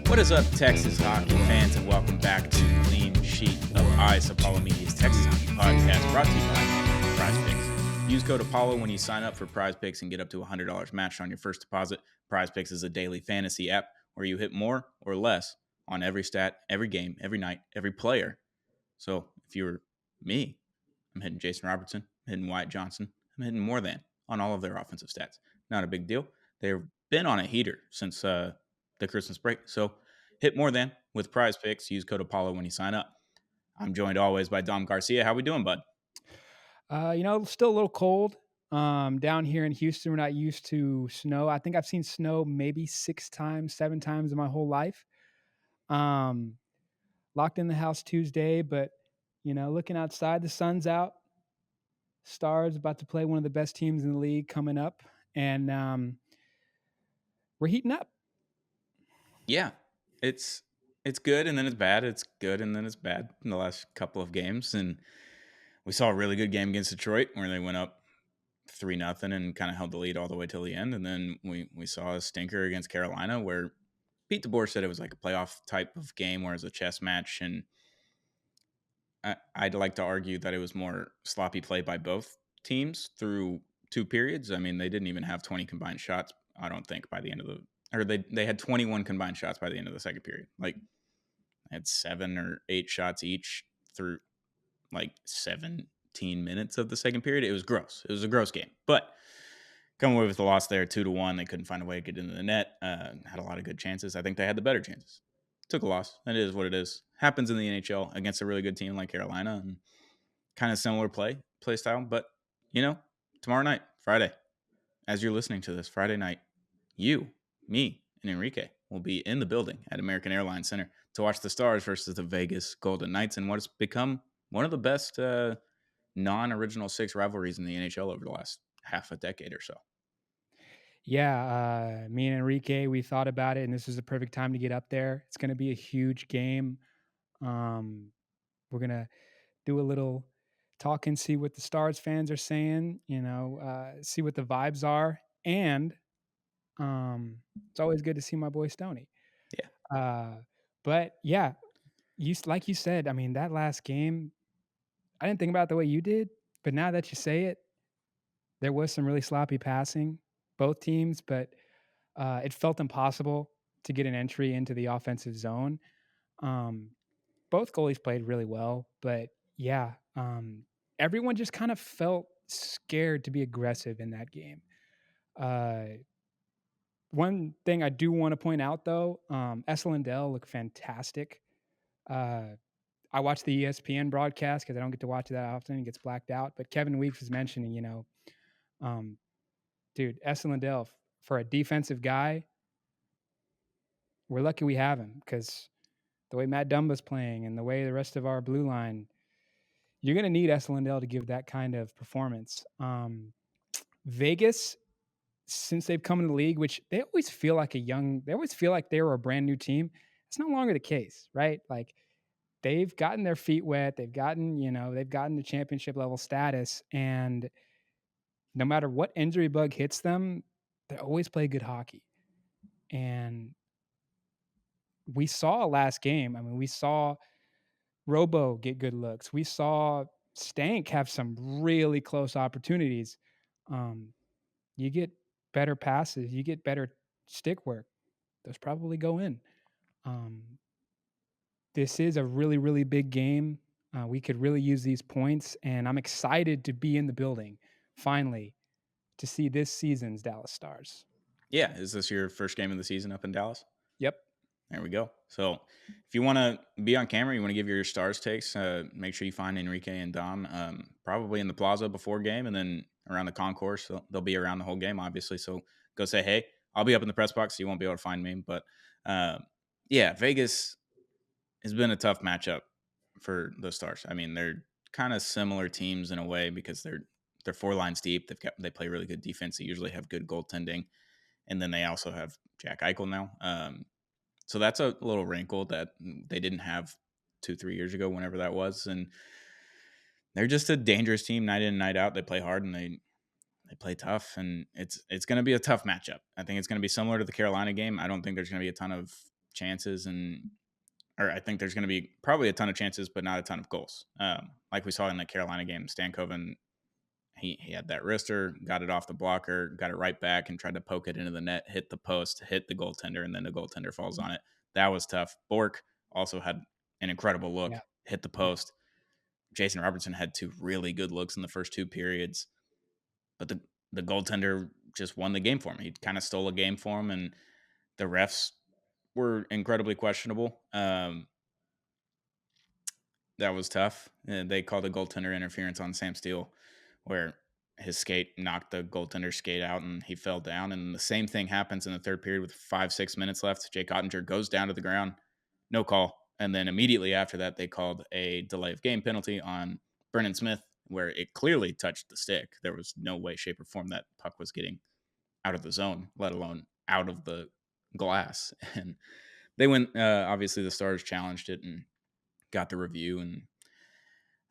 What is up, Texas hockey fans, and welcome back to Clean Sheet of Ice, Apollo Media's Texas Hockey Podcast, brought to you by Prize Picks. Use code Apollo when you sign up for Prize Picks and get up to $100 matched on your first deposit. Prize Picks is a daily fantasy app where you hit more or less on every stat, every game, every night, every player. So if you're me, I'm hitting Jason Robertson, I'm hitting Wyatt Johnson, I'm hitting more than on all of their offensive stats. Not a big deal. They've been on a heater since the Christmas break. So hit more than with Prize Picks. Use code Apollo when you sign up. I'm joined always by Dom Garcia. How we doing, bud? Still a little cold. Down here in Houston, we're not used to snow. I think I've seen snow maybe 6 times, 7 times in my whole life. Locked in the house Tuesday, but looking outside, the sun's out. Stars about to play one of the best teams in the league coming up, and we're heating up. Yeah, it's good and then it's bad. It's good and then it's bad in the last couple of games. And we saw a really good game against Detroit where they went up 3-0 and kind of held the lead all the way till the end. And then we saw a stinker against Carolina where Pete DeBoer said it was like a playoff type of game where it was a chess match. And I'd like to argue that it was more sloppy play by both teams through 2 periods. I mean, they didn't even have 20 combined shots, I don't think, by the end of they had 21 combined shots by the end of the second period. Like, they had 7 or 8 shots each through like 17 minutes of the second period. It was gross. It was a gross game. But coming away with the loss there, 2-1, they couldn't find a way to get into the net. Had a lot of good chances. I think they had the better chances. Took a loss. It is what it is. Happens in the NHL against a really good team like Carolina, and kind of similar play style. But tomorrow night, Friday, as you're listening to this, Friday night, you, me, and Enrique will be in the building at American Airlines Center to watch the Stars versus the Vegas Golden Knights in what has become one of the best non-original 6 rivalries in the NHL over the last half a decade or so. Yeah, me and Enrique, we thought about it, and this is the perfect time to get up there. It's going to be a huge game. We're going to do a little talk and see what the Stars fans are saying, see what the vibes are. And it's always good to see my boy Stoney. Yeah. But yeah, like you said, I mean, that last game, I didn't think about it the way you did, but now that you say it, there was some really sloppy passing, both teams, but it felt impossible to get an entry into the offensive zone. Both goalies played really well, but yeah, everyone just kind of felt scared to be aggressive in that game. One thing I do want to point out, though, Essel and Dell look fantastic. I watch the ESPN broadcast because I don't get to watch it that often. It gets blacked out. But Kevin Weeks was mentioning, dude, Essel and Dell, for a defensive guy, we're lucky we have him because the way Matt Dumba's playing and the way the rest of our blue line, you're going to need Essel and Dell to give that kind of performance. Vegas, since they've come in the league, which they always feel like they were a brand new team. It's no longer the case, right? Like, they've gotten their feet wet. They've gotten the championship level status. And no matter what injury bug hits them, they always play good hockey. And we saw last game. I mean, we saw Robo get good looks. We saw Stank have some really close opportunities. You get better passes, you get better stick work. Those probably go in. This is a really, really big game. We could really use these points, and I'm excited to be in the building finally to see this season's Dallas Stars. Yeah. Is this your first game of the season up in Dallas? Yep. There we go. So if you want to be on camera, you want to give your Stars takes, make sure you find Enrique and Dom probably in the plaza before game and then around the concourse. So they'll be around the whole game, obviously. So go say, hey, I'll be up in the press box, so you won't be able to find me. But yeah, Vegas has been a tough matchup for the Stars. I mean, they're kind of similar teams in a way because they're 4 lines deep. They play really good defense. They usually have good goaltending. And then they also have Jack Eichel now. So that's a little wrinkle that they didn't have 2-3 years ago, whenever that was. And they're just a dangerous team night in and night out. They play hard and they play tough. And it's going to be a tough matchup. I think it's going to be similar to the Carolina game. I don't think there's going to be a ton of chances, or I think there's going to be probably a ton of chances, but not a ton of goals. Like we saw in the Carolina game, Stankoven, he had that wrister, got it off the blocker, got it right back, and tried to poke it into the net, hit the post, hit the goaltender, and then the goaltender falls on it. That was tough. Bork also had an incredible look, Yeah. hit the post. Jason Robertson had two really good looks in the first two periods, but the goaltender just won the game for him. He kind of stole a game for him, and the refs were incredibly questionable. That was tough. They called a goaltender interference on Sam Steele, where his skate knocked the goaltender's skate out and he fell down. And the same thing happens in the third period with 5-6 minutes left. Jake Ottinger goes down to the ground, no call. And then immediately after that, they called a delay of game penalty on Brennan Smith, where it clearly touched the stick. There was no way, shape, or form that puck was getting out of the zone, let alone out of the glass. And they went, obviously, the Stars challenged it and got the review, and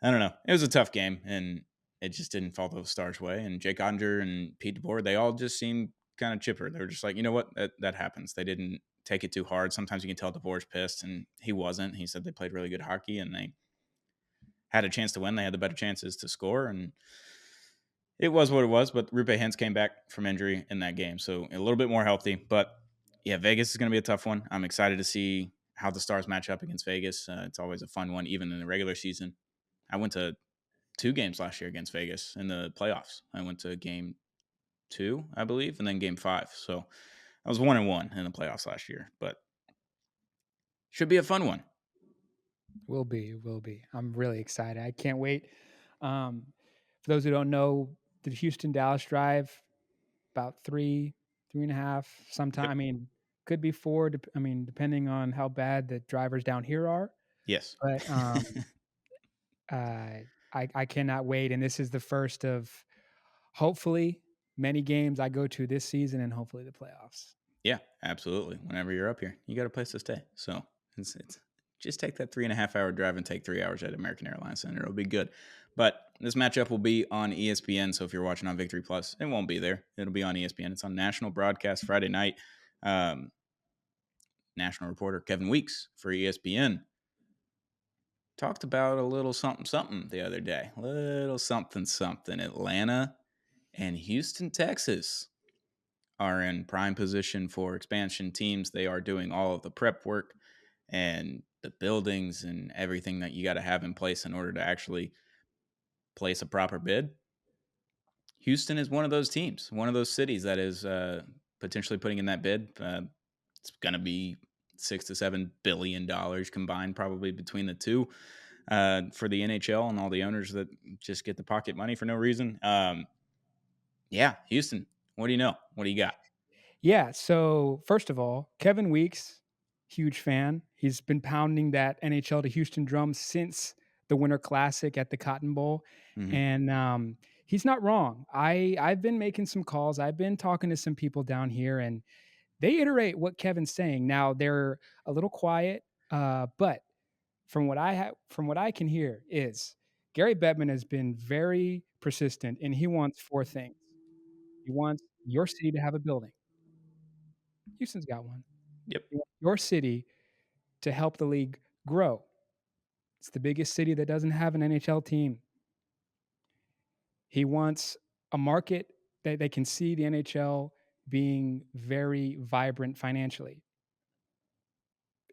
I don't know. It was a tough game, and it just didn't fall the Stars' way. And Jake Ottinger and Pete DeBoer, they all just seemed kind of chipper. They were just like, you know what, that happens. They didn't take it too hard. Sometimes you can tell DeBoer's pissed, and he wasn't. He said they played really good hockey, and they had a chance to win. They had the better chances to score, and it was what it was. But Rupe Hintz came back from injury in that game, so a little bit more healthy. But yeah, Vegas is going to be a tough one. I'm excited to see how the Stars match up against Vegas. It's always a fun one, even in the regular season. I went to 2 games last year against Vegas in the playoffs. I went to game 2, I believe, and then game 5. So I was 1-1 in the playoffs last year, but should be a fun one. Will be. I'm really excited. I can't wait. For those who don't know, the Houston Dallas drive about 3.5, sometime. Yep. I mean, could be 4. I mean, depending on how bad the drivers down here are. Yes. But I cannot wait, and this is the first of hopefully many games I go to this season, and hopefully the playoffs. Yeah, absolutely. Whenever you're up here, you got a place to stay. So it's just take that 3.5-hour drive and take 3 hours at American Airlines Center. It'll be good. But this matchup will be on ESPN. So if you're watching on Victory Plus, it won't be there. It'll be on ESPN. It's on national broadcast Friday night. National reporter Kevin Weeks for ESPN talked about a little something the other day. Little something. Atlanta and Houston, Texas are in prime position for expansion teams. They are doing all of the prep work and the buildings and everything that you got to have in place in order to actually place a proper bid. Houston is one of those teams, one of those cities that is potentially putting in that bid. It's going to be $6 to $7 billion combined, probably between the two, for the NHL and all the owners that just get the pocket money for no reason. Yeah, Houston. What do you know? What do you got? Yeah. So first of all, Kevin Weeks, huge fan. He's been pounding that NHL to Houston drum since the Winter Classic at the Cotton Bowl, Mm-hmm. and he's not wrong. I've been making some calls. I've been talking to some people down here, and they iterate what Kevin's saying. Now they're a little quiet, but from what I can hear is Gary Bettman has been very persistent, and he wants 4 things. He wants your city to have a building. Houston's got one. Yep. He wants your city to help the league grow. It's the biggest city that doesn't have an NHL team. He wants a market that they can see the NHL being very vibrant financially.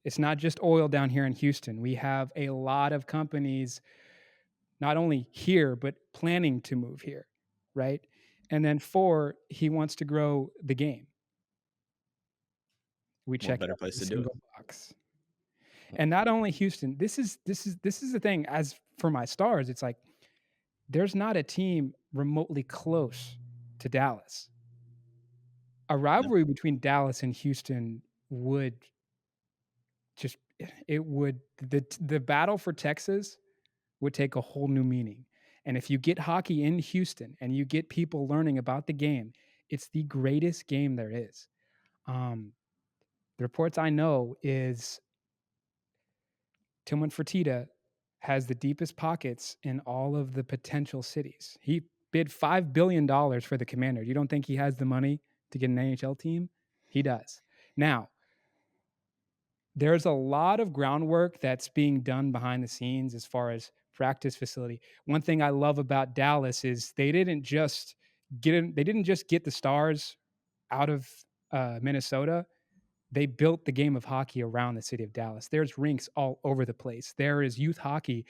It's not just oil down here in Houston. We have a lot of companies not only here, but planning to move here, right? And then 4, he wants to grow the game. We What check better every place to do it? single box. And not only Houston, this is the thing. As for my Stars, it's like there's not a team remotely close to Dallas. A No. rivalry between Dallas and Houston would just it would the battle for Texas would take a whole new meaning. And if you get hockey in Houston and you get people learning about the game, it's the greatest game there is. The reports I know is Tillman Fertitta has the deepest pockets in all of the potential cities. He bid $5 billion for the Commanders. You don't think he has the money to get an NHL team? He does. Now, There's a lot of groundwork that's being done behind the scenes as far as practice facility. One thing I love about Dallas is they didn't just get the stars out of Minnesota. They built the game of hockey around the city of Dallas. There's rinks all over the place. There is youth hockey.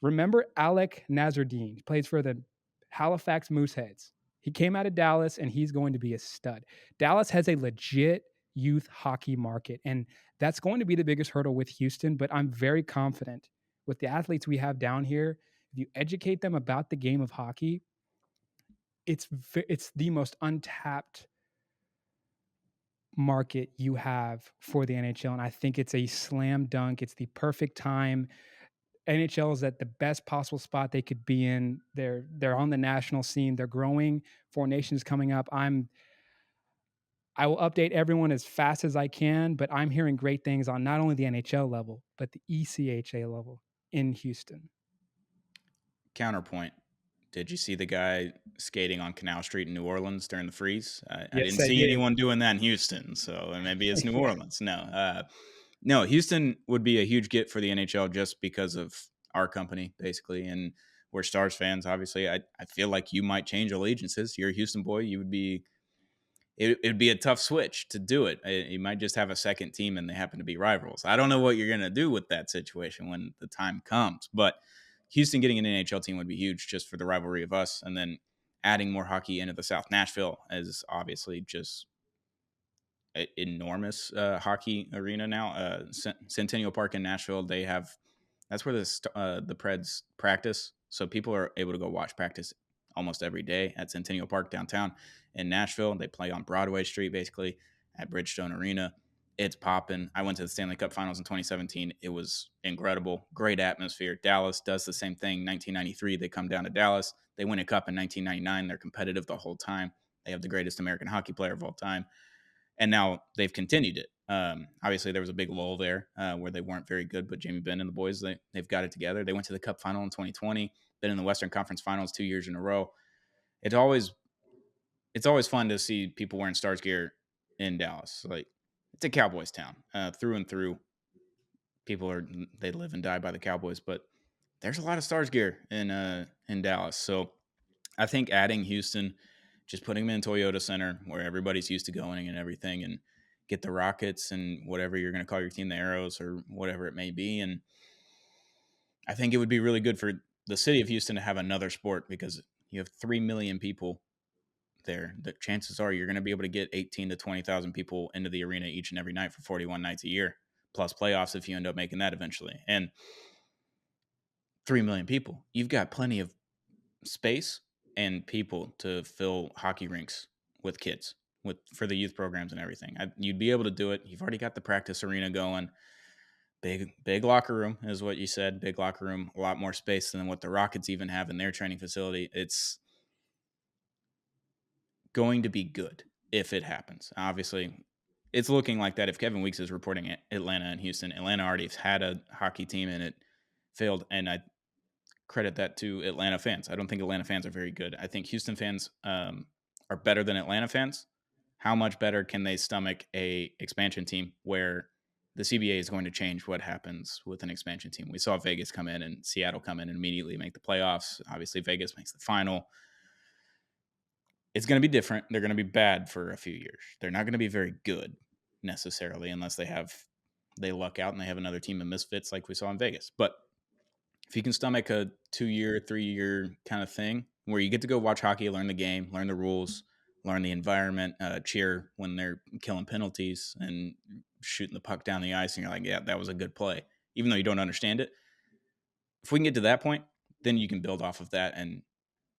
Remember Alec Nazardine? He plays for the Halifax Mooseheads. He came out of Dallas and he's going to be a stud. Dallas has a legit youth hockey market, and that's going to be the biggest hurdle with Houston. But I'm very confident with the athletes we have down here. If you educate them about the game of hockey, it's the most untapped market you have for the NHL, and I think it's a slam dunk. It's the perfect time. NHL is at the best possible spot they could be in. They're on the national scene. They're growing. Four Nations coming up. I will update everyone as fast as I can, but I'm hearing great things on not only the NHL level, but the ECHA level in Houston. Counterpoint. Did you see the guy skating on Canal Street in New Orleans during the freeze? I Yes, didn't I see did. anyone doing that in Houston, so maybe it's New Yeah. Orleans. No, Houston would be a huge get for the NHL just because of our company, basically, and we're Stars fans. Obviously, I feel like you might change allegiances. You're a Houston boy. You would be. It'd be a tough switch to do it. You might just have a second team, and they happen to be rivals. I don't know what you're gonna do with that situation when the time comes, but Houston getting an NHL team would be huge just for the rivalry of us, and then adding more hockey into the South. Nashville is obviously just enormous hockey arena now. Centennial Park in Nashville, they have that's where the Preds practice. So people are able to go watch practice almost every day at Centennial Park downtown in Nashville. They play on Broadway Street, basically at Bridgestone Arena. It's popping. I went to the Stanley Cup Finals in 2017. It was incredible, great atmosphere. Dallas does the same thing. 1993, they come down to Dallas. They win a cup in 1999. They're competitive the whole time. They have the greatest American hockey player of all time, and now they've continued it. Obviously, there was a big lull there where they weren't very good, but Jamie Benn and the boys, they've got it together. They went to the Cup final in 2020, been in the Western Conference Finals 2 years in a row. It's always it's always fun to see people wearing Stars gear in Dallas. Like, it's a Cowboys town through and through. They live and die by the Cowboys, but there's a lot of Stars gear in Dallas. So I think adding Houston, just putting them in Toyota Center where everybody's used to going and everything, and get the Rockets and whatever you're going to call your team, the Arrows or whatever it may be. And I think it would be really good for the city of Houston to have another sport because you have 3 million people there. The chances are you're going to be able to get 18 to 20,000 people into the arena each and every night for 41 nights a year, plus playoffs if you end up making that eventually. And 3 million people, you've got plenty of space and people to fill hockey rinks with kids for the youth programs and everything. You'd be able to do it. You've already got the practice arena going. Big locker room is what you said. Big locker room, a lot more space than what the Rockets even have in their training facility. It's going to be good if it happens. Obviously, it's looking like that if Kevin Weeks is reporting Atlanta and Houston. Atlanta already had a hockey team and it failed, and I credit that to Atlanta fans. I don't think Atlanta fans are very good. I think Houston fans are better than Atlanta fans. How much better can they stomach a expansion team where the CBA is going to change what happens with an expansion team? We saw Vegas come in and Seattle come in and immediately make the playoffs. Obviously, Vegas makes the final. It's going to be different. They're going to be bad for a few years. They're not going to be very good necessarily unless they luck out and they have another team of misfits like we saw in Vegas. But if you can stomach a 2 year, 3 year kind of thing where you get to go watch hockey, learn the game, learn the rules, learn the environment, cheer when they're killing penalties and shooting the puck down the ice, and you're like, yeah, that was a good play, even though you don't understand it. If we can get to that point, then you can build off of that. And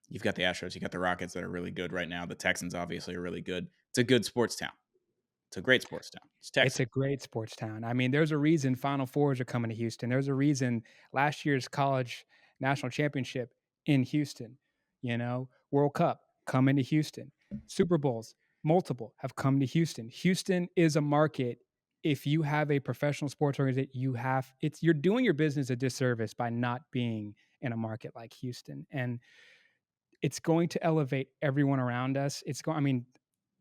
you've got the Astros, you got the Rockets that are really good right now. The Texans obviously are really good. It's a good sports town. It's a great sports town. It's It's Texas. a great sports town. I mean, there's a reason Final Fours are coming to Houston. There's a reason last year's college national championship in Houston, World Cup coming to Houston, Super Bowls, multiple have come to Houston. Houston is a market. If you have a professional sports organization, you're doing your business a disservice by not being in a market like Houston. And it's going to elevate everyone around us. I mean,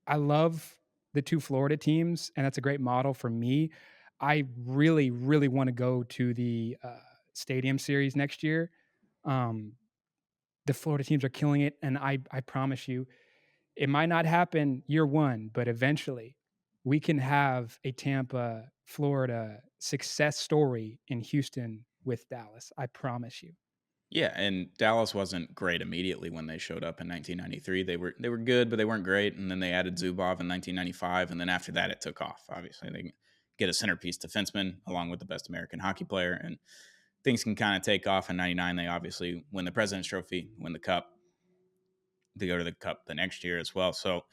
I love the two Florida teams, and that's a great model for me. I really, really want to go to the stadium series next year. Um, the Florida teams are killing it, and I promise you, it might not happen year one, but eventually we can have a Tampa, Florida success story in Houston with Dallas. I promise you. Yeah, and Dallas wasn't great immediately when they showed up in 1993. They were good, but they weren't great. And then they added Zubov in 1995, and then after that, it took off. Obviously, they get a centerpiece defenseman along with the best American hockey player, and things can kind of take off. In '99, they obviously win the President's Trophy, win the Cup. They go to the Cup the next year as well. So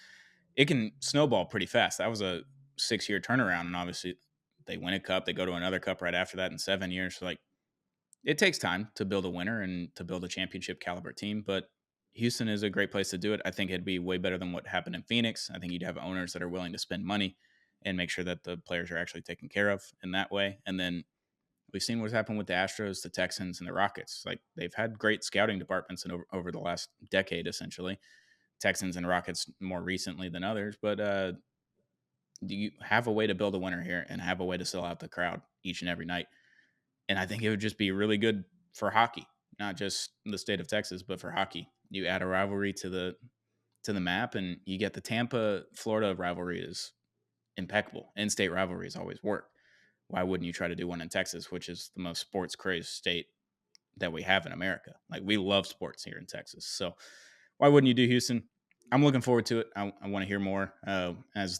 it can snowball pretty fast. That was a 6-year turnaround, and obviously they win a Cup. They go to another Cup right after that in 7 years. So like it takes time to build a winner and to build a championship caliber team, but Houston is a great place to do it. I think it'd be way better than what happened in Phoenix. I think you'd have owners that are willing to spend money and make sure that the players are actually taken care of in that way. And then we've seen what's happened with the Astros, the Texans, and the Rockets. Like they've had great scouting departments over the last decade, essentially. Texans and Rockets more recently than others, but you have a way to build a winner here and have a way to sell out the crowd each and every night. And I think it would just be really good for hockey, not just the state of Texas, but for hockey. You add a rivalry to the map, and you get the Tampa Florida rivalry is impeccable. In-state rivalries always work. Why wouldn't you try to do one in Texas, which is the most sports crazed state that we have in America? Like we love sports here in Texas, so why wouldn't you do Houston? I'm looking forward to it. I want to hear more as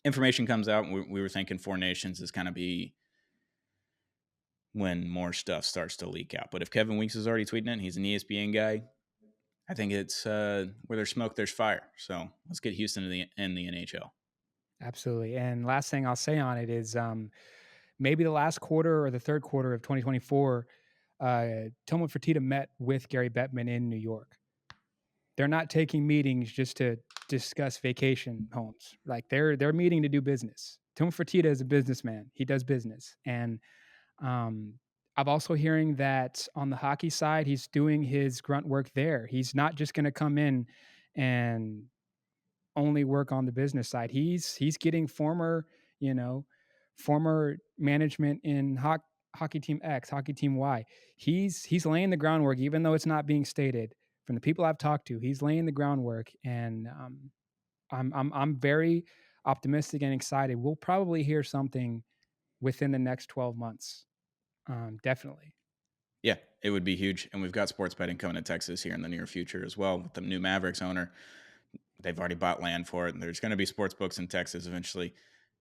information comes out. We were thinking Four Nations is kind of be when more stuff starts to leak out. But if Kevin Weeks is already tweeting it, he's an ESPN guy. I think it's where there's smoke, there's fire. So let's get Houston in the NHL. Absolutely. And last thing I'll say on it is maybe the last quarter or the third quarter of 2024, Tillman Fertitta met with Gary Bettman in New York. They're not taking meetings just to discuss vacation homes. Like they're meeting to do business. Tillman Fertitta is a businessman. He does business. And um, I'm also hearing that on the hockey side, he's doing his grunt work there. He's not just going to come in and only work on the business side. He's getting you know, former management in hockey team X, hockey team Y. He's laying the groundwork, even though it's not being stated. From the people I've talked to, he's laying the groundwork, and I'm very optimistic and excited. We'll probably hear something within the next 12 months. Definitely. Yeah, it would be huge. And we've got sports betting coming to Texas here in the near future as well with the new Mavericks owner. They've already bought land for it. And there's going to be sports books in Texas eventually.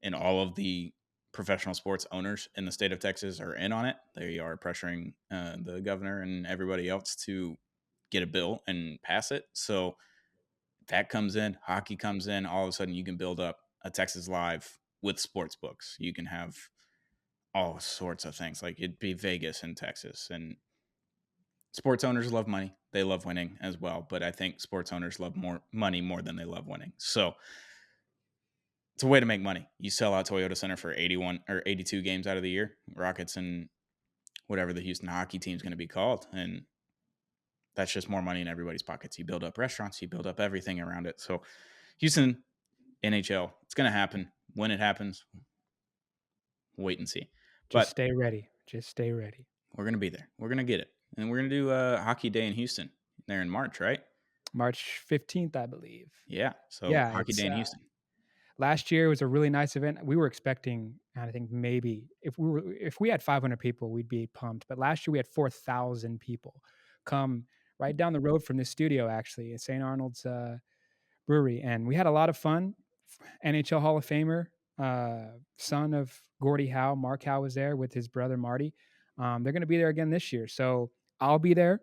And all of the professional sports owners in the state of Texas are in on it. They are pressuring the governor and everybody else to get a bill and pass it. So that comes in, hockey comes in, all of a sudden you can build up a Texas Live with sports books. You can have all sorts of things. Like it'd be Vegas in Texas. And sports owners love money. They love winning as well. But I think sports owners love more money more than they love winning. So it's a way to make money. You sell out Toyota Center for 81 or 82 games out of the year, Rockets and whatever the Houston hockey team is going to be called. And that's just more money in everybody's pockets. You build up restaurants, you build up everything around it. So Houston, NHL, it's going to happen. When it happens, wait and see. Just But stay ready. Just stay ready. we're going to be there. We're going to get it. And we're going to do a hockey day in Houston there in March, right? March 15th, I believe. Yeah. So Yeah, hockey it's day in Houston. last year was a really nice event. We were expecting, I think maybe if we had 500 people, we'd be pumped. But last year we had 4,000 people come right down the road from the studio, actually, at St. Arnold's Brewery, and we had a lot of fun. NHL Hall of Famer, son of Gordie Howe, Mark Howe was there with his brother Marty. They're going to be there again this year, so I'll be there.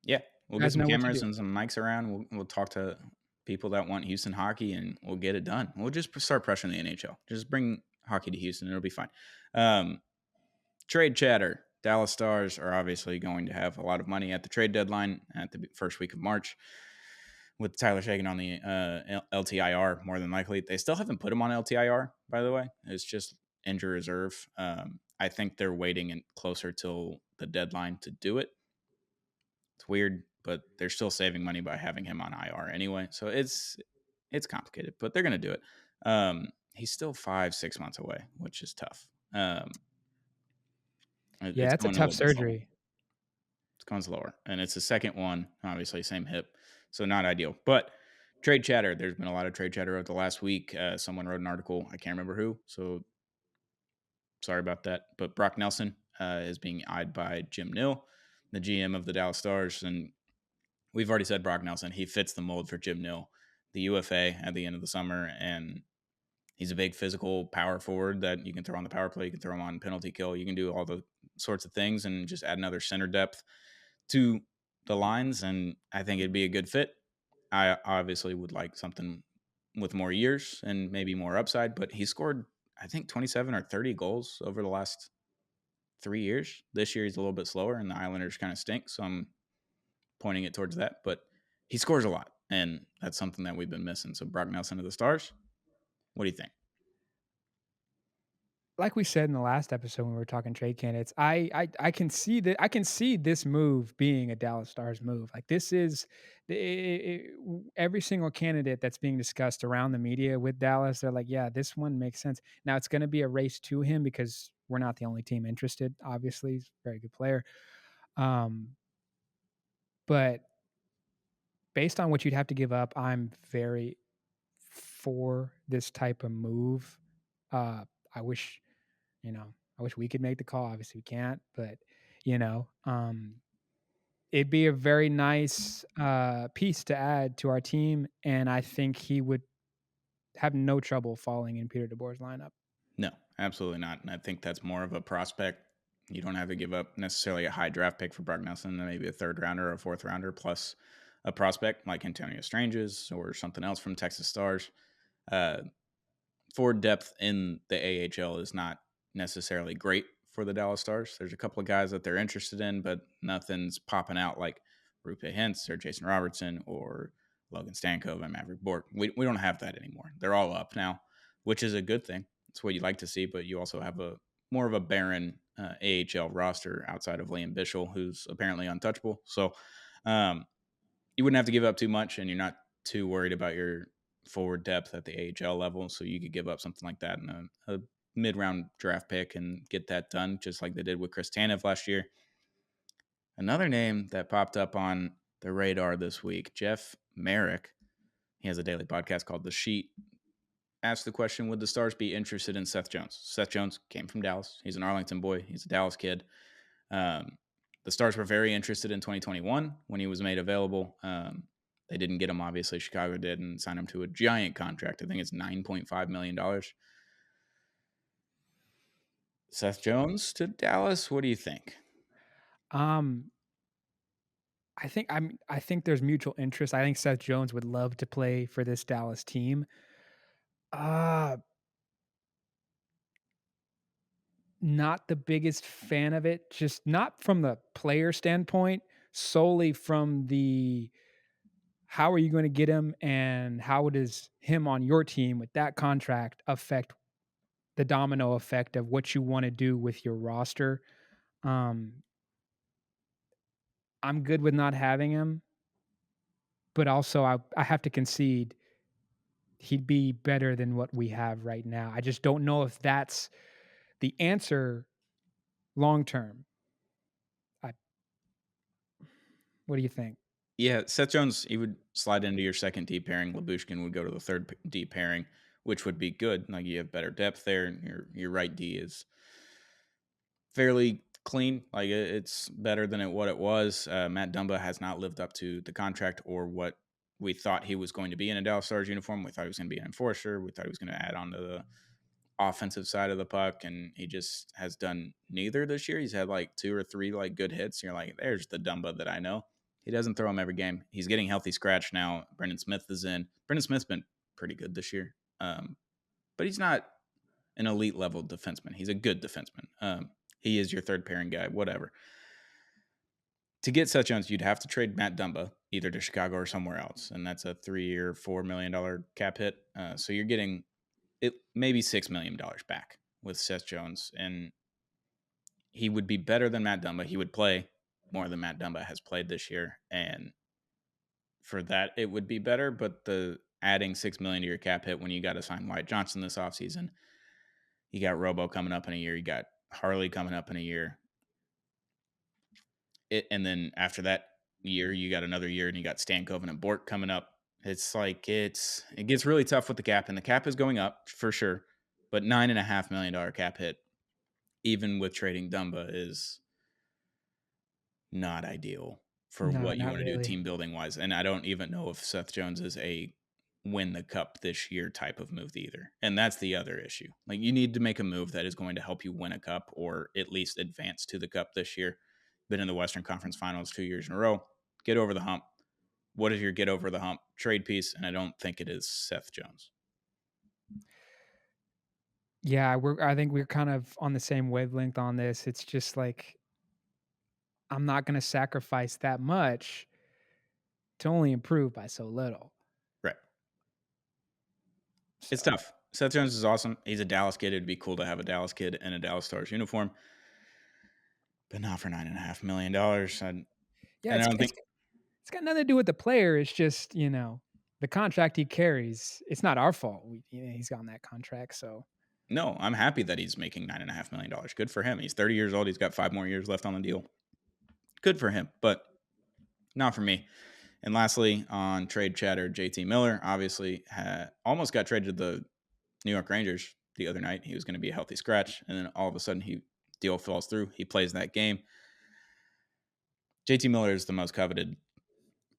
Yeah. We'll You get guys some know what to cameras do. and some mics around. We'll talk to people that want Houston hockey and we'll get it done. We'll just start pressuring the NHL. Just bring hockey to Houston. It'll be fine. Um, Trade chatter. Dallas Stars are obviously going to have a lot of money at the trade deadline at the first week of March with Tyler Shagan on the LTIR, more than likely. They still haven't put him on LTIR, by the way. It's just injury reserve. I think they're waiting closer till the deadline to do it. It's weird, but they're still saving money by having him on IR anyway. So it's complicated, but they're going to do it. he's still 5-6 months away, which is tough. Yeah, It's it's a going a tough little bit slower. surgery. It's going slower, and it's the second one, obviously same hip, so not ideal. But trade chatter, there's been a lot of trade chatter over the last week. Someone wrote an article, I can't remember who, so sorry about that. But Brock Nelson is being eyed by Jim Nill, the GM of the Dallas Stars, and we've already said Brock Nelson. He fits the mold for Jim Nill, the UFA at the end of the summer, and he's a big physical power forward that you can throw on the power play. You can throw him on penalty kill. You can do all the sorts of things and just add another center depth to the lines. And I think it'd be a good fit. I obviously would like something with more years and maybe more upside, but he scored, I think, 27 or 30 goals over the last 3 years. This year he's a little bit slower, and the Islanders kind of stink. So I'm pointing it towards that. But he scores a lot, and that's something that we've been missing. So Brock Nelson of the Stars, what do you think? Like we said in the last episode when we were talking trade candidates, I can see that I can see this move being a Dallas Stars move. Like this is every single candidate that's being discussed around the media with Dallas. They're like, yeah, this one makes sense. Now it's going to be a race to him because we're not the only team interested. Obviously, he's a very good player. But based on what you'd have to give up, I'm very for this type of move. I wish, I wish we could make the call. Obviously, we can't, but you know, it'd be a very nice piece to add to our team, and I think he would have no trouble falling in Peter DeBoer's lineup. No, absolutely not. And I think that's more of a prospect. You don't have to give up necessarily a high draft pick for Brock Nelson, maybe a third rounder or a fourth rounder plus a prospect like Antonio Stranges or something else from Texas Stars. Uh, Forward depth in the AHL is not necessarily great for the Dallas Stars. There's a couple of guys that they're interested in, but nothing's popping out like Rupe Hintz or Jason Robertson or Logan Stankov and Maverick Bork. We don't have that anymore. They're all up now, which is a good thing. It's what you like to see, but you also have a more of a barren AHL roster outside of Liam Bichel, who's apparently untouchable. So you wouldn't have to give up too much, and you're not too worried about your forward depth at the AHL level. So you could give up something like that in a mid-round draft pick and get that done, just like they did with Chris Tanev last year. Another name that popped up on the radar this week, Jeff Merrick. He has a daily podcast called The Sheet. Asked the question, would the Stars be interested in Seth Jones? Seth Jones came from Dallas. He's an Arlington boy. He's a Dallas kid. The Stars were very interested in 2021 when he was made available. They didn't get him, obviously. Chicago did and signed him to a giant contract. I think it's $9.5 million. Seth Jones to Dallas. What do you think? Um, I think there's mutual interest. I think Seth Jones would love to play for this Dallas team. Uh Not the biggest fan of it, just not from the player standpoint, solely from the how are you going to get him and how does him on your team with that contract affect the domino effect of what you want to do with your roster. Um, I'm good with not having him, but also I have to concede he'd be better than what we have right now. I just don't know if that's the answer long term. I, what do you think? Yeah, Seth Jones, he would slide into your second D pairing. Labushkin would go to the third D pairing, which would be good. Like you have better depth there. And your right D is fairly clean. Like it's better than what it was. Matt Dumba has not lived up to the contract or what we thought he was going to be in a Dallas Stars uniform. We thought he was going to be an enforcer. We thought he was going to add on to the offensive side of the puck, and he just has done neither this year. He's had like 2 or 3 like good hits. And you're like, there's the Dumba that I know. He doesn't throw him every game. He's getting healthy scratch now. Brendan Smith is in. Brendan Smith's been pretty good this year, but he's not an elite level defenseman. He's a good defenseman. He is your third pairing guy, whatever. To get Seth Jones, you'd have to trade Matt Dumba either to Chicago or somewhere else, and that's a 3-year, $4 million cap hit. So you're getting it maybe $6 million back with Seth Jones, and he would be better than Matt Dumba. He would play more than Matt Dumba has played this year, and for that, it would be better. But the adding $6 million to your cap hit when you got to sign Wyatt Johnson this offseason. You got Robo coming up in a year. You got Harley coming up in a year. And then after that year, you got another year, and you got Stankoven and Bork coming up. It's like it gets really tough with the cap, and the cap is going up for sure. But $9.5 million cap hit, even with trading Dumba, is not ideal for No, what you not want to do really. team building wise. And I don't even know if Seth Jones is a win the cup this year type of move either. And that's the other issue. Like, you need to make a move that is going to help you win a cup or at least advance to the cup this year. Been in the Western Conference Finals 2 years in a row. Get over the hump. What is your get over the hump trade piece? And I don't think it is Seth Jones. Yeah, I think we're kind of on the same wavelength on this. It's just like I'm not going to sacrifice that much to only improve by so little. Right. It's So, tough. Seth Jones is awesome. He's a Dallas kid. It'd be cool to have a Dallas kid in a Dallas Stars uniform, but not for $9.5 million. And yeah, I don't think it's got nothing to do with the player. It's just, the contract he carries. It's not our fault. He's on that contract, so no, I'm happy that he's making $9.5 million. Good for him. He's 30 years old. He's got 5 more years left on the deal. Good for him, but not for me. And lastly, on trade chatter, JT Miller obviously almost got traded to the New York Rangers the other night. He was going to be a healthy scratch, and then all of a sudden, deal falls through. He plays that game. JT Miller is the most coveted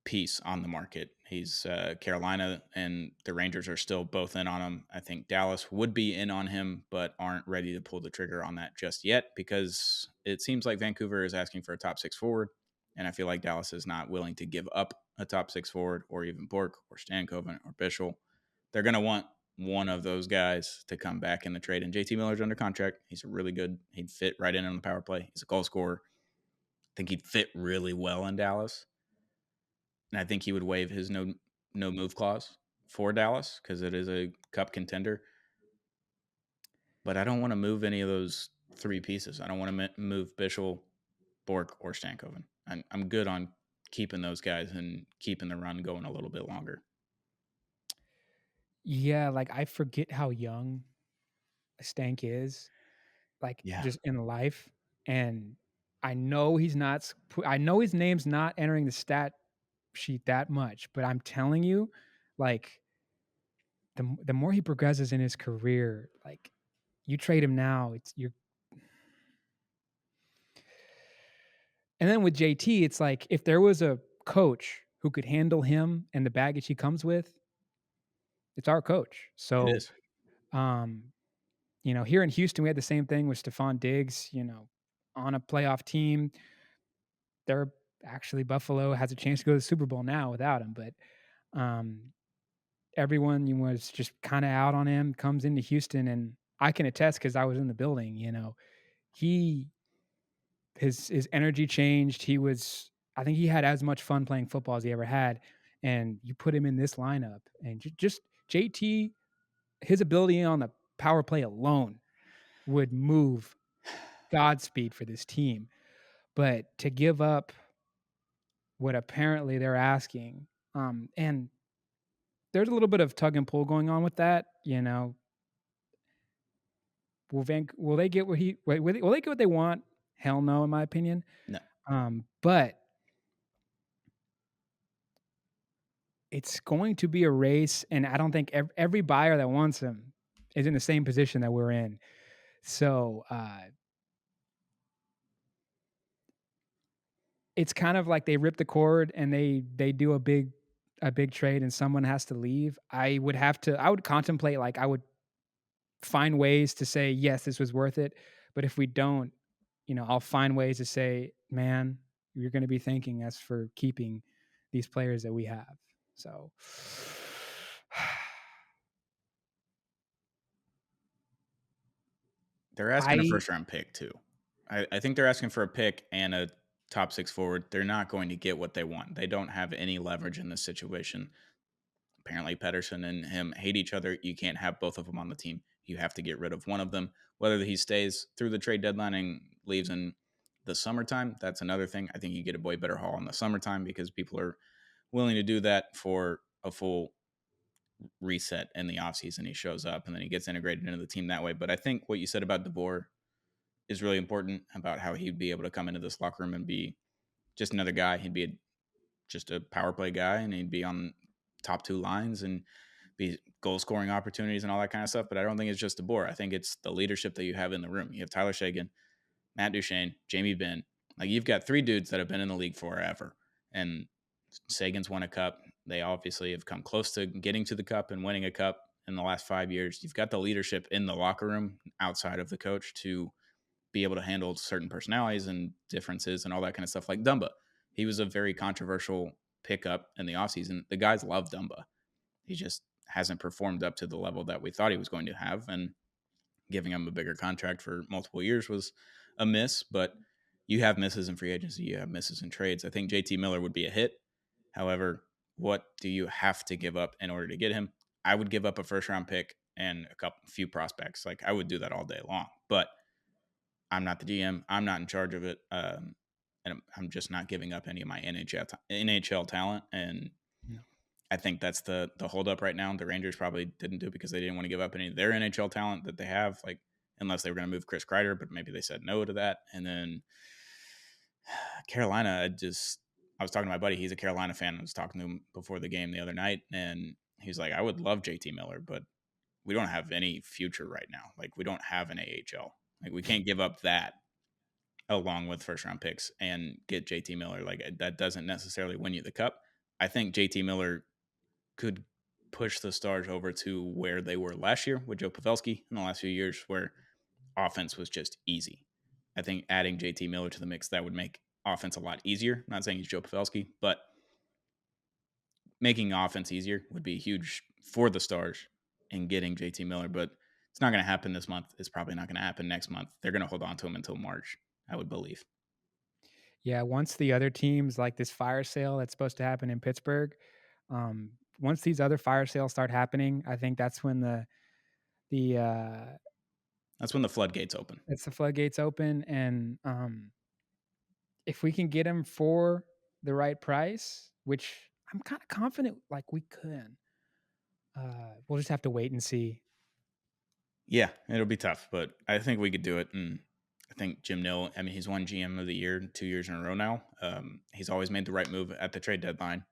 piece on the market. He's Carolina and the Rangers are still both in on him. I think Dallas would be in on him, but aren't ready to pull the trigger on that just yet because it seems like Vancouver is asking for a top 6 forward, and I feel like Dallas is not willing to give up a top 6 forward or even Bork or Stankoven or Bischel. They're going to want one of those guys to come back in the trade, and JT Miller's under contract. He's really good. He'd fit right in on the power play. He's a goal scorer. I think he'd fit really well in Dallas. And I think he would waive his no move clause for Dallas because it is a cup contender. But I don't want to move any of those 3 pieces. I don't want to move Bischel, Bork, or Stankoven. I'm good on keeping those guys and keeping the run going a little bit longer. yeah, like I forget how young Stank is, like Yeah. just in life, and I know he's not. I know his name's not entering the stat sheet that much, but I'm telling you, like the more he progresses in his career, like you trade him now, you're. And then with JT, it's like if there was a coach who could handle him and the baggage he comes with, it's our coach. It So, is. um, here in Houston, we had the same thing with Stephon Diggs. On a playoff team, they're actually Buffalo has a chance to go to the Super Bowl now without him, but um, everyone was just kind of out on him. Comes into Houston, and I can attest because I was in the building. He his energy changed. I think he had as much fun playing football as he ever had. And you put him in this lineup, and just JT, his ability on the power play alone would move Godspeed for this team. But to give up what apparently they're asking, and there's a little bit of tug and pull going on with that. Will they get will they get what they want? Hell no, in my opinion. No. But it's going to be a race, and I don't think every buyer that wants him is in the same position that we're in. So it's kind of like they rip the cord and they do a big trade, and someone has to leave. I would contemplate, like I would find ways to say yes, this was worth it. But if we don't, I'll find ways to say, man, you're going to be thanking us for keeping these players that we have. So They're asking a I first round pick too. I think they're asking for a pick and a top 6 forward. They're not going to get what they want. They don't have any leverage in this situation. Apparently, Pedersen and him hate each other. You can't have both of them on the team. You have to get rid of one of them. Whether he stays through the trade deadline and leaves in the summertime, that's another thing. I think you get a way better haul in the summertime because people are willing to do that for a full reset in the offseason. He shows up and then he gets integrated into the team that way. But I think what you said about DeBoer is really important about how he'd be able to come into this locker room and be just another guy. He'd be just a power play guy, and he'd be on top two lines and be goal scoring opportunities and all that kind of stuff. But I don't think it's just DeBoer. I think it's the leadership that you have in the room. You have Tyler Seguin, Matt Duchene, Jamie Benn. Like, you've got three dudes that have been in the league forever. And Sagan's won a cup. They obviously have come close to getting to the cup and winning a cup in the last 5 years. You've got the leadership in the locker room outside of the coach to be able to handle certain personalities and differences and all that kind of stuff. Like Dumba, he was a very controversial pickup in the offseason. The guys love Dumba. He just hasn't performed up to the level that we thought he was going to have. And giving him a bigger contract for multiple years was a miss. But you have misses in free agency, you have misses in trades. I think JT Miller would be a hit. However, what do you have to give up in order to get him? I would give up a first round pick and few prospects. Like, I would do that all day long. But I'm not the GM. I'm not in charge of it. And I'm just not giving up any of my NHL talent. And No. I think that's the holdup right now. The Rangers probably didn't do it because they didn't want to give up any of their NHL talent that they have, like, unless they were going to move Chris Kreider, but maybe they said no to that. And then Carolina, I was talking to my buddy. He's a Carolina fan. I was talking to him before the game the other night, and he's like, I would love JT Miller, but we don't have any future right now. Like, we don't have an AHL. Like, we can't give up that along with first round picks and get JT Miller. Like, that doesn't necessarily win you the cup. I think JT Miller could push the Stars over to where they were last year with Joe Pavelski in the last few years, where offense was just easy. I think adding JT Miller to the mix, that would make offense a lot easier. I'm not saying he's Joe Pavelski, but making offense easier would be huge for the Stars in getting JT Miller. But it's not going to happen this month. It's probably not going to happen next month. They're going to hold on to him until March, I would believe. Yeah, once the other teams, like this fire sale that's supposed to happen in Pittsburgh, once these other fire sales start happening, I think that's when the That's when the floodgates open. it's the floodgates open, and if we can get him for the right price, which I'm kind of confident like we can, we'll just have to wait and see. Yeah, it'll be tough, but I think we could do it. And I think Jim Nill, I mean, he's won GM of the year 2 years in a row now. He's always made the right move at the trade deadline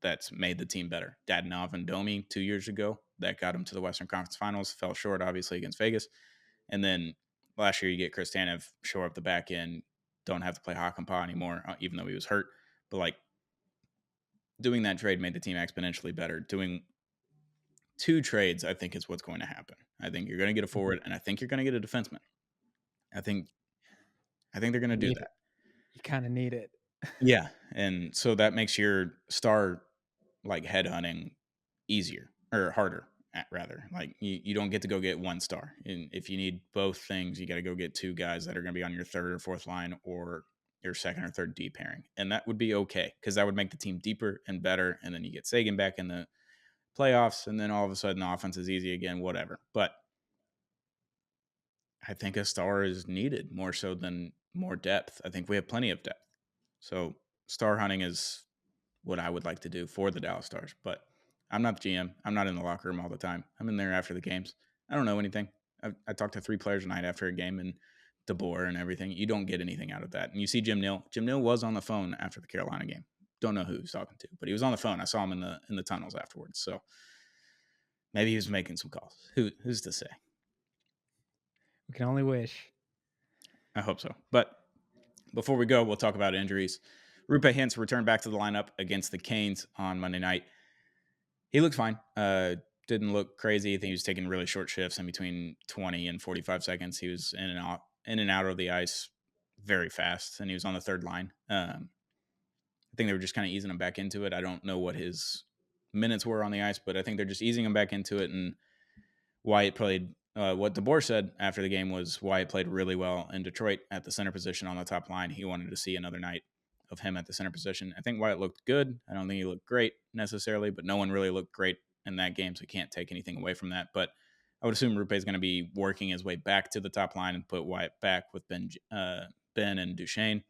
that's made the team better. Dadonov and Domi 2 years ago, that got him to the Western Conference Finals, fell short, obviously, against Vegas. And then last year, you get Chris Tanev, shore up the back end, don't have to play Hakanpää anymore, even though he was hurt. But, like, doing that trade made the team exponentially better. Doing 2 trades, I think, is what's going to happen. I think you're going to get a forward, and I think you're going to get a defenseman. I think they're going to do that. You kind of need it. Yeah, and so that makes your star, like, headhunting easier or harder, rather. Like, you don't get to go get one star. And if you need both things, you got to go get 2 guys that are going to be on your third or fourth line or your second or third D pairing. And that would be okay, because that would make the team deeper and better. And then you get Sagan back in the playoffs, and then all of a sudden the offense is easy again, whatever. But I think a star is needed more so than more depth. I think we have plenty of depth. So star hunting is what I would like to do for the Dallas Stars. But I'm not the GM. I'm not in the locker room all the time. I'm in there after the games. I don't know anything. I talked to 3 players a night after a game, and DeBoer and everything. You don't get anything out of that. And you see Jim Nill. Jim Nill was on the phone after the Carolina game. Don't know who he was talking to, but he was on the phone. I saw him in the tunnels afterwards. So maybe he was making some calls. Who's to say? We can only wish. I hope so. But before we go, we'll talk about injuries. Rupe Hintz returned back to the lineup against the Canes on Monday night. He looked fine. Didn't look crazy. I think he was taking really short shifts in between 20 and 45 seconds. He was in and out of the ice very fast, and he was on the third line. I think they were just kind of easing him back into it. I don't know what his minutes were on the ice, but I think they're just easing him back into it. And Wyatt played what DeBoer said after the game was Wyatt played really well in Detroit at the center position on the top line. He wanted to see another night of him at the center position. I think Wyatt looked good. I don't think he looked great necessarily, but no one really looked great in that game, so can't take anything away from that. But I would assume Rupe is going to be working his way back to the top line and put Wyatt back with Ben and Duchene,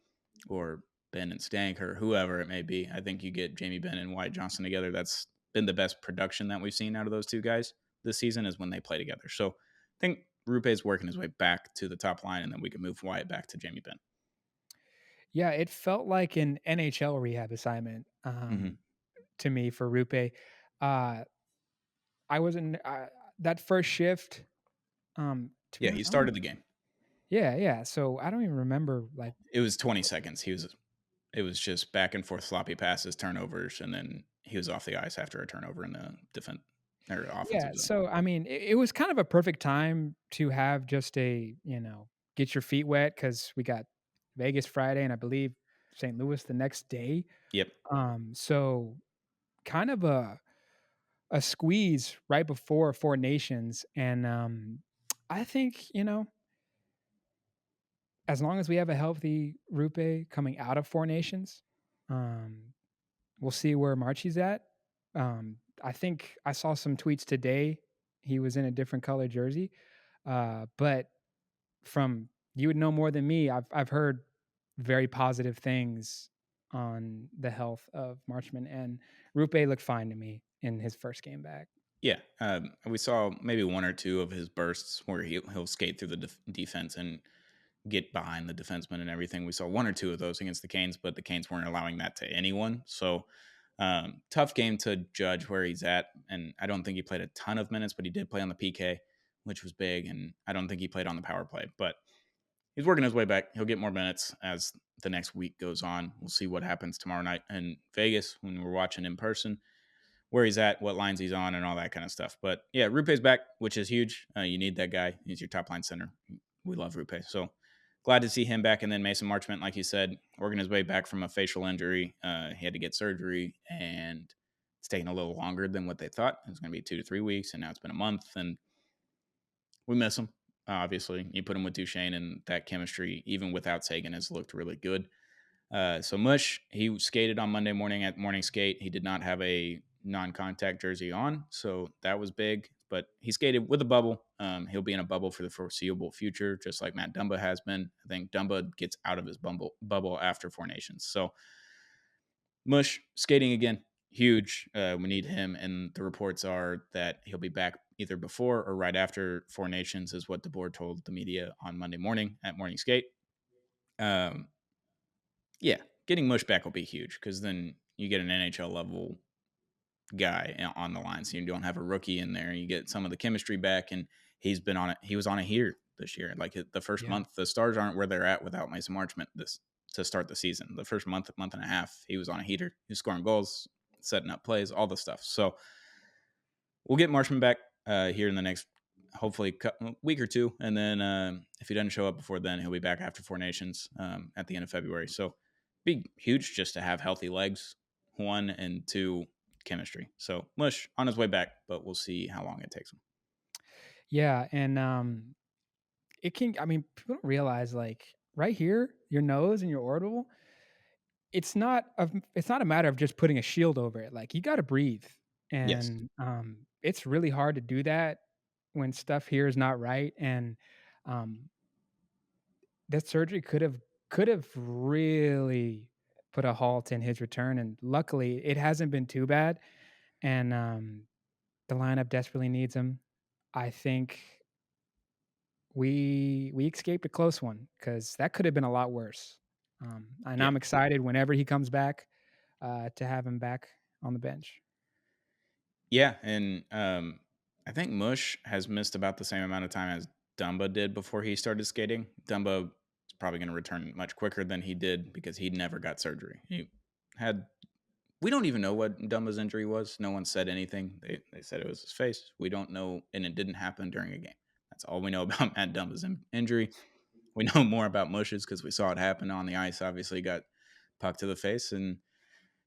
or Ben and Stank, or whoever it may be. I think you get Jamie Benn and Wyatt Johnston together. That's been the best production that we've seen out of those two guys this season is when they play together. So I think Rupe's working his way back to the top line, and then we can move Wyatt back to Jamie Benn. Yeah, it felt like an NHL rehab assignment, to me for Rupe. Uh, I wasn't that first shift, to be Yeah, he honest, I don't started the game. yeah, yeah, so I don't even remember, like It was 20 seconds. It was just back and forth sloppy passes, turnovers, and then he was off the ice after a turnover in the defense or yeah, offensive zone. so, I mean, it was kind of a perfect time to have just get your feet wet because we got Vegas Friday and I believe St. Louis the next day, Yep. so kind of a squeeze right before Four Nations, and, I think, as long as we have a healthy Rupe coming out of Four Nations, um, we'll see where Marchie's at. I think I saw some tweets today. He was in a different color jersey, but from you would know more than me. I've heard very positive things on the health of Marchman, and Rupe looked fine to me in his first game back. Yeah. We saw maybe one or two of his bursts where he'll skate through the defense and get behind the defenseman and everything. We saw one or two of those against the Canes, but the Canes weren't allowing that to anyone. So tough game to judge where he's at. And I don't think he played a ton of minutes, but he did play on the PK, which was big. And I don't think he played on the power play, but he's working his way back. He'll get more minutes as the next week goes on. We'll see what happens tomorrow night in Vegas when we're watching in person, where he's at, what lines he's on, and all that kind of stuff. But yeah, Rupe's back, which is huge. You need that guy. He's your top line center. We love Rupe. So glad to see him back. And then Mason Marchment, like you said, working his way back from a facial injury. He had to get surgery, and it's taking a little longer than what they thought. It was going to be 2 to 3 weeks, and now it's been a month, and we miss him. Obviously, you put him with Duchesne, and that chemistry, even without Sagan, has looked really good. So Mush, he skated on Monday morning at morning skate. He did not have a non-contact jersey on, so that was big. But he skated with a bubble. He'll be in a bubble for the foreseeable future, just like Matt Dumba has been. I think Dumba gets out of his bubble after Four Nations. So Mush skating again, huge. We need him, and the reports are that he'll be back either before or right after Four Nations, is what the board told the media on Monday morning at morning skate. Um, yeah, getting Mush back will be huge because then you get an NHL level guy on the line, so you don't have a rookie in there. You get some of the chemistry back, and he's been on it. He was on a heater this year. Like the first Yeah. month, the Stars aren't where they're at without Mason Marchment this to start the season. The first month and a half, he was on a heater. He was scoring goals, setting up plays, all the stuff. So we'll get Marchment back here in the next hopefully week or two, and then if he doesn't show up before then, he'll be back after Four Nations at the end of February. So be huge just to have healthy legs, one, and two, chemistry. So Mush on his way back, but we'll see how long it takes him. Yeah, and, it can I mean, people don't realize, like, right here, your nose and your orbital, it's not a matter of just putting a shield over it, like, you gotta breathe, Yes. and, it's really hard to do that when stuff here is not right, and, um, that surgery could have really put a halt in his return, and luckily, it hasn't been too bad, and, the lineup desperately needs him. I think we escaped a close one because that could have been a lot worse. And Yeah. I'm excited whenever he comes back to have him back on the bench. Yeah. And I think Mush has missed about the same amount of time as Dumba did before he started skating. Dumba is probably going to return much quicker than he did because he never got surgery. He had We don't even know what Dumba's injury was. No one said anything. They said it was his face. We don't know, and it didn't happen during a game. That's all we know about Matt Dumba's injury. We know more about Mush's because we saw it happen on the ice. Obviously, got puck to the face, and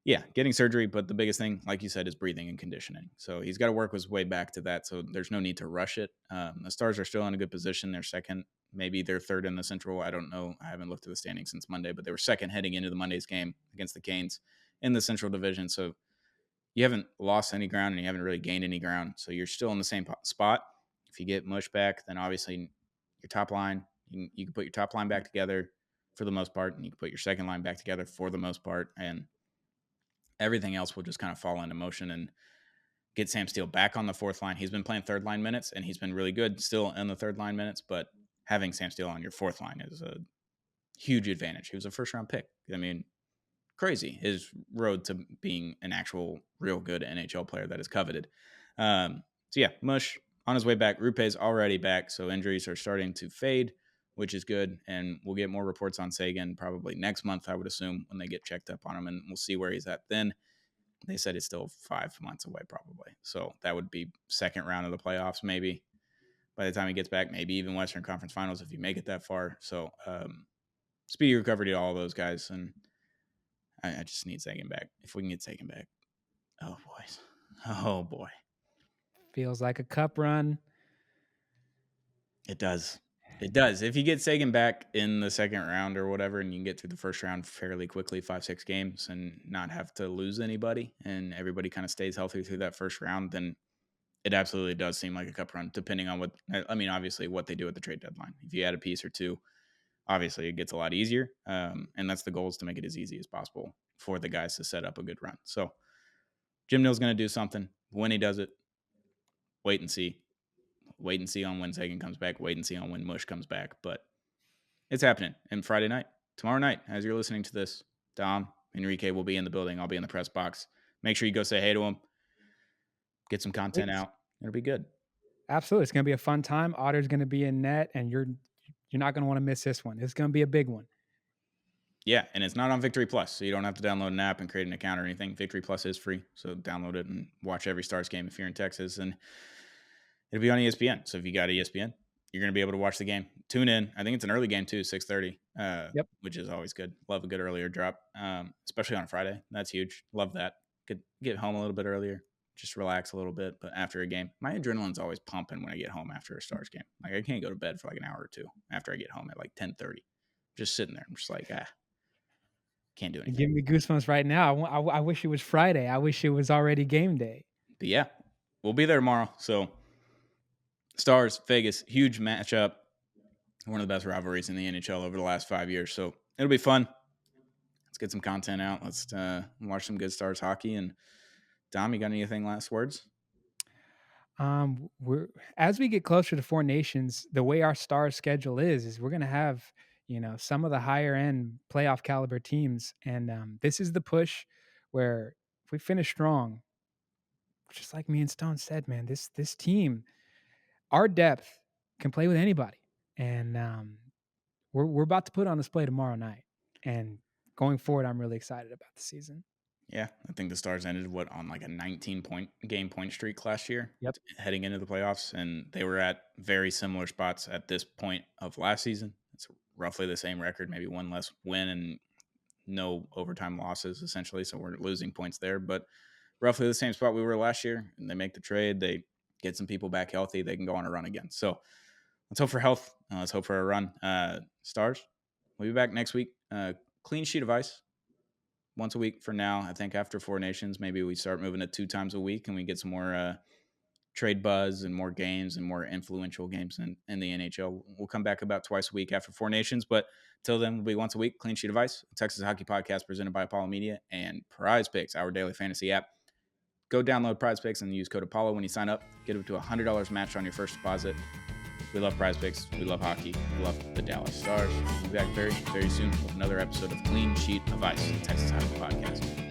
yeah, getting surgery. But the biggest thing, like you said, is breathing and conditioning. So he's got to work his way back to that. So there's no need to rush it. The Stars are still in a good position. They're second, maybe they're third in the Central. I don't know. I haven't looked at the standings since Monday, but they were second heading into the Monday's game against the Canes in the Central Division. So you haven't lost any ground and you haven't really gained any ground. So you're still in the same spot. If you get Mush back, then obviously your top line, you can put your top line back together for the most part, and you can put your second line back together for the most part, and everything else will just kind of fall into motion. And get Sam Steele back on the fourth line. He's been playing third line minutes, and he's been really good still in the third line minutes, but having Sam Steele on your fourth line is a huge advantage. He was a first-round pick. I mean, crazy. His road to being an actual real good NHL player that is coveted. So, yeah, Mush on his way back. Rupe's already back, so injuries are starting to fade, which is good, and we'll get more reports on Sagan probably next month, I would assume, when they get checked up on him, and we'll see where he's at then. They said it's still 5 months away probably. So that would be second round of the playoffs maybe. By the time he gets back, maybe even Western Conference Finals if you make it that far. So speedy recovery to all those guys. And I just need Sagan back. If we can get Sagan back. Oh, boys. Oh, boy. Feels like a cup run. It does. It does. If you get Sagan back in the second round or whatever, and you can get through the first round fairly quickly, 5-6 games, and not have to lose anybody, and everybody kind of stays healthy through that first round, then it absolutely does seem like a cup run, depending on obviously what they do at the trade deadline. If you add a piece or two, obviously it gets a lot easier. And that's the goal, is to make it as easy as possible for the guys to set up a good run. So Jim Nill's going to do something. When he does it, wait and see. Wait and see on when Sagan comes back. Wait and see on when Mush comes back. But it's happening. And Friday night, tomorrow night, as you're listening to this, Dom, Enrique will be in the building. I'll be in the press box. Make sure you go say hey to him. Get some content out. It'll be good. Absolutely. It's going to be a fun time. Otter's going to be in net, and you're not going to want to miss this one. It's going to be a big one. Yeah, and it's not on Victory Plus, so you don't have to download an app and create an account or anything. Victory Plus is free, so download it and watch every Stars game if you're in Texas. And it'll be on ESPN. So if you got ESPN, you're going to be able to watch the game. Tune in. I think it's an early game too, 6:30, which is always good. Love a good earlier drop, especially on a Friday. That's huge. Love that. Could get home a little bit earlier, just relax a little bit. But after a game, my adrenaline's always pumping when I get home after a Stars game. Like, I can't go to bed for like an hour or two after I get home at like 10:30. Just sitting there. I'm just like, can't do anything. Give me goosebumps right now. I wish it was Friday. I wish it was already game day. But yeah, we'll be there tomorrow. So Stars, Vegas, huge matchup. One of the best rivalries in the NHL over the last 5 years. So it'll be fun. Let's get some content out. Let's watch some good Stars hockey. And Dom, you got anything last words? As we get closer to Four Nations, the way our Stars schedule is we're going to have, some of the higher end playoff caliber teams. And this is the push where if we finish strong, just like me and Stone said, man, this team, our depth can play with anybody. And we're about to put on display tomorrow night. And going forward, I'm really excited about the season. Yeah, I think the Stars ended on like a 19-point game point streak last year. Yep. Heading into the playoffs, and they were at very similar spots at this point of last season. It's roughly the same record, maybe one less win and no overtime losses essentially. So we're losing points there, but roughly the same spot we were last year. And they make the trade, they get some people back healthy, they can go on a run again. So let's hope for health. Let's hope for a run. Stars, we'll be back next week. Clean sheet of ice. Once a week for now. I think after Four Nations, maybe we start moving it 2 times a week and we get some more trade buzz and more games and more influential games in the NHL. We'll come back about twice a week after Four Nations, but till then, we'll be once a week. Clean sheet of ice, Texas Hockey Podcast presented by Apollo Media and Prize Picks, our daily fantasy app. Go download Prize Picks and use code Apollo when you sign up. Get up to $100 match on your first deposit. We love Prize Picks. We love hockey. We love the Dallas Stars. We'll be back very, very soon with another episode of Clean Sheet of Ice, the Texas Hockey Podcast.